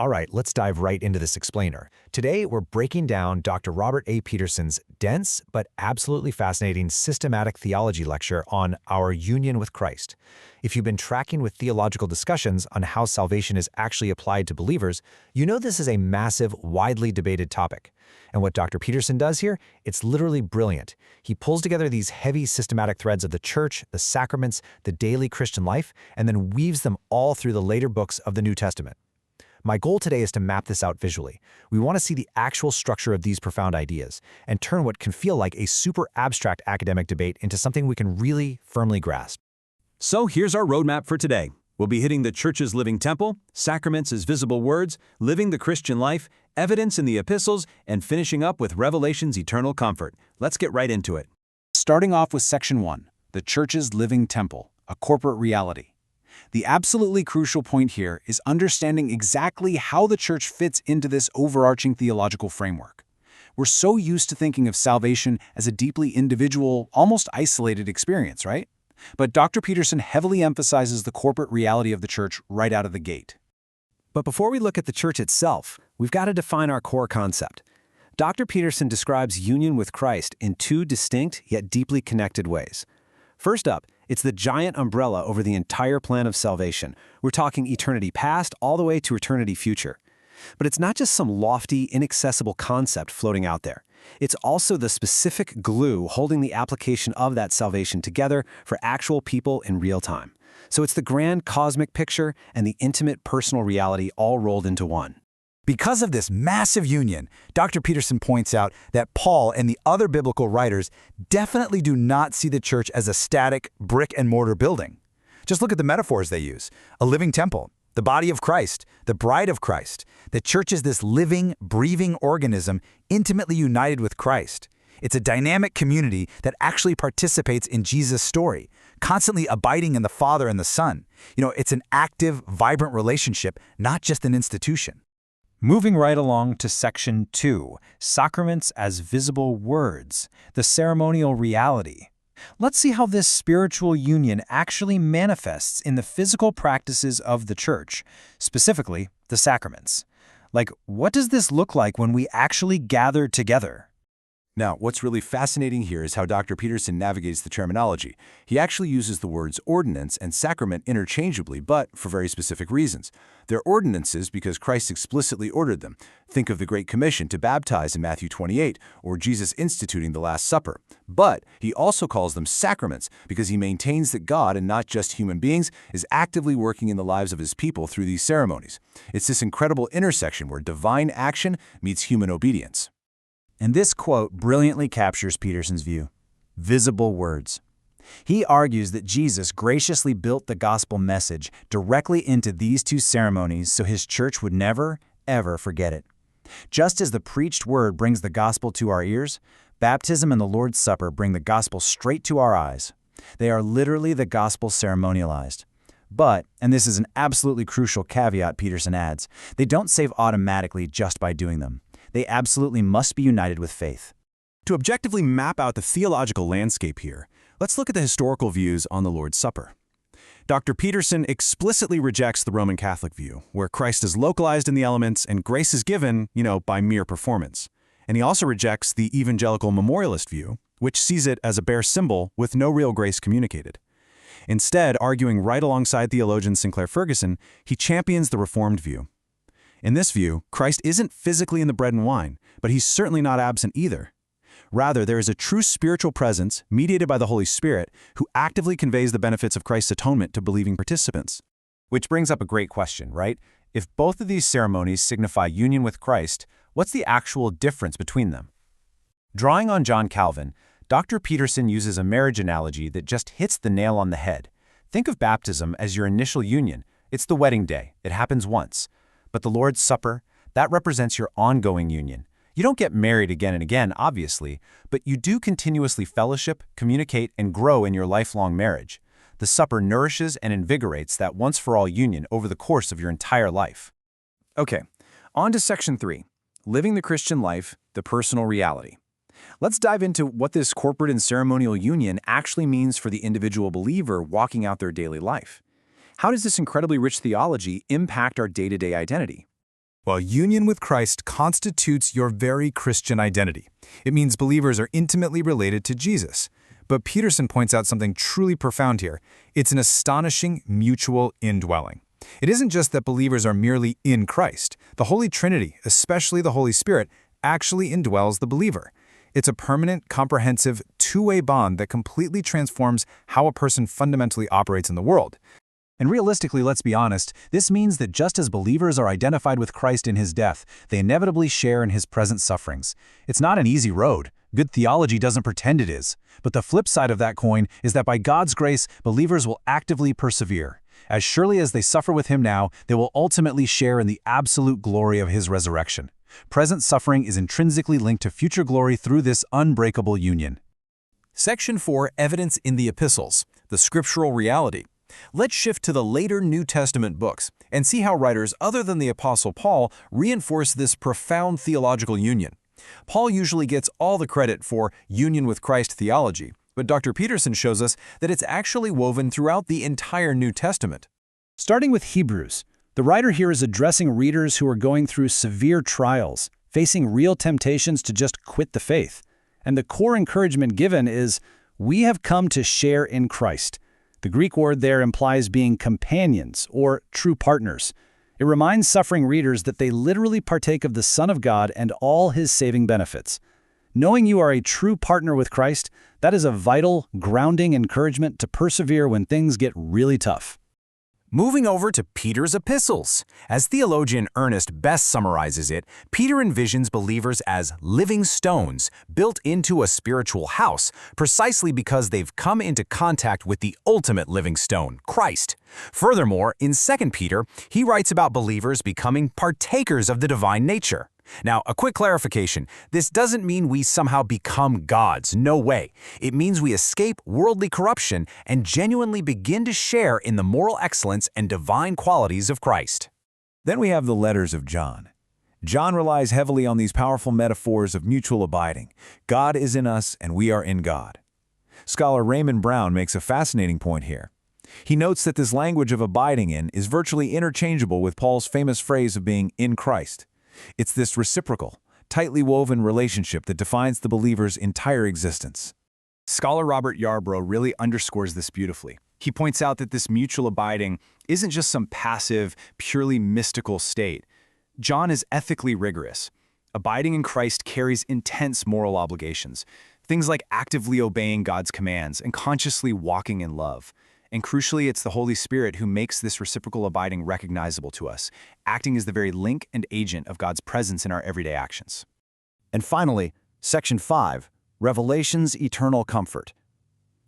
All right, let's dive right into this explainer. Today, we're breaking down Dr. Robert A. Peterson's dense but absolutely fascinating systematic theology lecture on our union with Christ. If you've been tracking with theological discussions on how salvation is actually applied to believers, you know this is a massive, widely debated topic. And what Dr. Peterson does here, it's literally brilliant. He pulls together these heavy systematic threads of the church, the sacraments, the daily Christian life, and then weaves them all through the later books of the New Testament. My goal today is to map this out visually. We want to see the actual structure of these profound ideas and turn what can feel like a super abstract academic debate into something we can really firmly grasp. So here's our roadmap for today. We'll be hitting the church's living temple, sacraments as visible words, living the Christian life, evidence in the epistles, and finishing up with Revelation's eternal comfort. Let's get right into it. Starting off with Section 1, the church's living temple, a corporate reality. The absolutely crucial point here is understanding exactly how the church fits into this overarching theological framework. We're so used to thinking of salvation as a deeply individual, almost isolated experience, right? But Dr. Peterson heavily emphasizes the corporate reality of the church right out of the gate. But before we look at the church itself, we've got to define our core concept. Dr. Peterson describes union with Christ in two distinct yet deeply connected ways. First up, it's the giant umbrella over the entire plan of salvation. We're talking eternity past all the way to eternity future. But it's not just some lofty, inaccessible concept floating out there. It's also the specific glue holding the application of that salvation together for actual people in real time. So it's the grand cosmic picture and the intimate personal reality all rolled into one. Because of this massive union, Dr. Peterson points out that Paul and the other biblical writers definitely do not see the church as a static brick-and-mortar building. Just look at the metaphors they use. A living temple, the body of Christ, the bride of Christ. The church is this living, breathing organism intimately united with Christ. It's a dynamic community that actually participates in Jesus' story, constantly abiding in the Father and the Son. It's an active, vibrant relationship, not just an institution. Moving right along to Section 2, Sacraments as Visible Words, the Ceremonial Reality. Let's see how this spiritual union actually manifests in the physical practices of the church, specifically the sacraments. Like, what does this look like when we actually gather together? Now, what's really fascinating here is how Dr. Peterson navigates the terminology. He actually uses the words ordinance and sacrament interchangeably, but for very specific reasons. They're ordinances because Christ explicitly ordered them. Think of the Great Commission to baptize in Matthew 28, or Jesus instituting the Last Supper. But he also calls them sacraments because he maintains that God, and not just human beings, is actively working in the lives of his people through these ceremonies. It's this incredible intersection where divine action meets human obedience. And this quote brilliantly captures Peterson's view. Visible words. He argues that Jesus graciously built the gospel message directly into these two ceremonies so his church would never, ever forget it. Just as the preached word brings the gospel to our ears, baptism and the Lord's Supper bring the gospel straight to our eyes. They are literally the gospel ceremonialized. But, and this is an absolutely crucial caveat Peterson adds, they don't save automatically just by doing them. They absolutely must be united with faith. To objectively map out the theological landscape here, let's look at the historical views on the Lord's Supper. Dr. Peterson explicitly rejects the Roman Catholic view, where Christ is localized in the elements and grace is given, by mere performance. And he also rejects the evangelical memorialist view, which sees it as a bare symbol with no real grace communicated. Instead, arguing right alongside theologian Sinclair Ferguson, he champions the Reformed view. In this view, Christ isn't physically in the bread and wine, but he's certainly not absent either. Rather, there is a true spiritual presence mediated by the Holy Spirit who actively conveys the benefits of Christ's atonement to believing participants. Which brings up a great question, right? If both of these ceremonies signify union with Christ, what's the actual difference between them? Drawing on John Calvin, Dr. Peterson uses a marriage analogy that just hits the nail on the head. Think of baptism as your initial union. It's the wedding day. It happens once. But the Lord's Supper, that represents your ongoing union. You don't get married again and again, obviously, but you do continuously fellowship, communicate, and grow in your lifelong marriage. The supper nourishes and invigorates that once-for-all union over the course of your entire life. Okay, on to Section 3, Living the Christian Life, the Personal Reality. Let's dive into what this corporate and ceremonial union actually means for the individual believer walking out their daily life. How does this incredibly rich theology impact our day-to-day identity? Well, union with Christ constitutes your very Christian identity. It means believers are intimately related to Jesus. But Peterson points out something truly profound here. It's an astonishing mutual indwelling. It isn't just that believers are merely in Christ. The Holy Trinity, especially the Holy Spirit, actually indwells the believer. It's a permanent, comprehensive, two-way bond that completely transforms how a person fundamentally operates in the world. And realistically, let's be honest, this means that just as believers are identified with Christ in his death, they inevitably share in his present sufferings. It's not an easy road. Good theology doesn't pretend it is. But the flip side of that coin is that by God's grace, believers will actively persevere. As surely as they suffer with him now, they will ultimately share in the absolute glory of his resurrection. Present suffering is intrinsically linked to future glory through this unbreakable union. Section 4, Evidence in the Epistles, the Scriptural Reality. Let's shift to the later New Testament books and see how writers other than the Apostle Paul reinforce this profound theological union. Paul usually gets all the credit for union with Christ theology, but Dr. Peterson shows us that it's actually woven throughout the entire New Testament. Starting with Hebrews, the writer here is addressing readers who are going through severe trials, facing real temptations to just quit the faith. And the core encouragement given is, we have come to share in Christ. The Greek word there implies being companions or true partners. It reminds suffering readers that they literally partake of the Son of God and all his saving benefits. Knowing you are a true partner with Christ, that is a vital, grounding encouragement to persevere when things get really tough. Moving over to Peter's epistles. As theologian Ernest best summarizes it, Peter envisions believers as living stones built into a spiritual house, precisely because they've come into contact with the ultimate living stone, Christ. Furthermore, in 2 Peter, he writes about believers becoming partakers of the divine nature. Now, a quick clarification. This doesn't mean we somehow become gods. No way. It means we escape worldly corruption and genuinely begin to share in the moral excellence and divine qualities of Christ. Then we have the letters of John. John relies heavily on these powerful metaphors of mutual abiding. God is in us and we are in God. Scholar Raymond Brown makes a fascinating point here. He notes that this language of abiding in is virtually interchangeable with Paul's famous phrase of being in Christ. It's this reciprocal, tightly woven relationship that defines the believer's entire existence. Scholar Robert Yarbrough really underscores this beautifully. He points out that this mutual abiding isn't just some passive, purely mystical state. John is ethically rigorous. Abiding in Christ carries intense moral obligations, things like actively obeying God's commands and consciously walking in love. And crucially, it's the Holy Spirit who makes this reciprocal abiding recognizable to us, acting as the very link and agent of God's presence in our everyday actions. And finally, Section 5, Revelation's Eternal Comfort.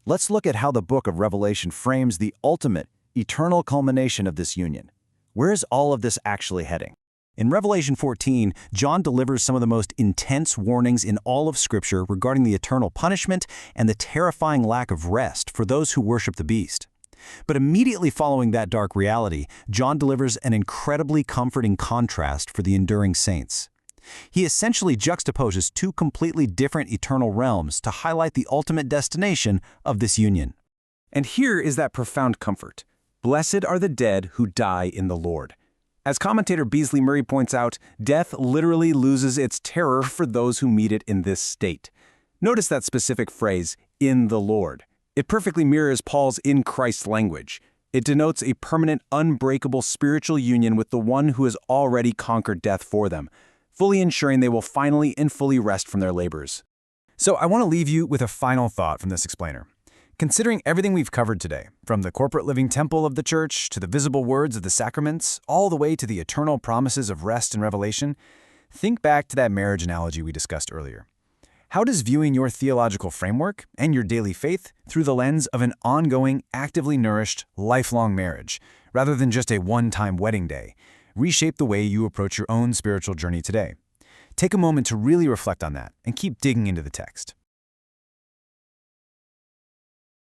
Let's look at how the book of Revelation frames the ultimate, eternal culmination of this union. Where is all of this actually heading? In Revelation 14, John delivers some of the most intense warnings in all of Scripture regarding the eternal punishment and the terrifying lack of rest for those who worship the beast. But immediately following that dark reality, John delivers an incredibly comforting contrast for the enduring saints. He essentially juxtaposes two completely different eternal realms to highlight the ultimate destination of this union. And here is that profound comfort. Blessed are the dead who die in the Lord. As commentator Beasley Murray points out, death literally loses its terror for those who meet it in this state. Notice that specific phrase, in the Lord. It perfectly mirrors Paul's in Christ language. It denotes a permanent, unbreakable spiritual union with the one who has already conquered death for them, fully ensuring they will finally and fully rest from their labors. So I want to leave you with a final thought from this explainer. Considering everything we've covered today, from the corporate living temple of the church to the visible words of the sacraments, all the way to the eternal promises of rest and revelation, think back to that marriage analogy we discussed earlier. How does viewing your theological framework and your daily faith through the lens of an ongoing, actively nourished, lifelong marriage, rather than just a one-time wedding day, reshape the way you approach your own spiritual journey today? Take a moment to really reflect on that and keep digging into the text.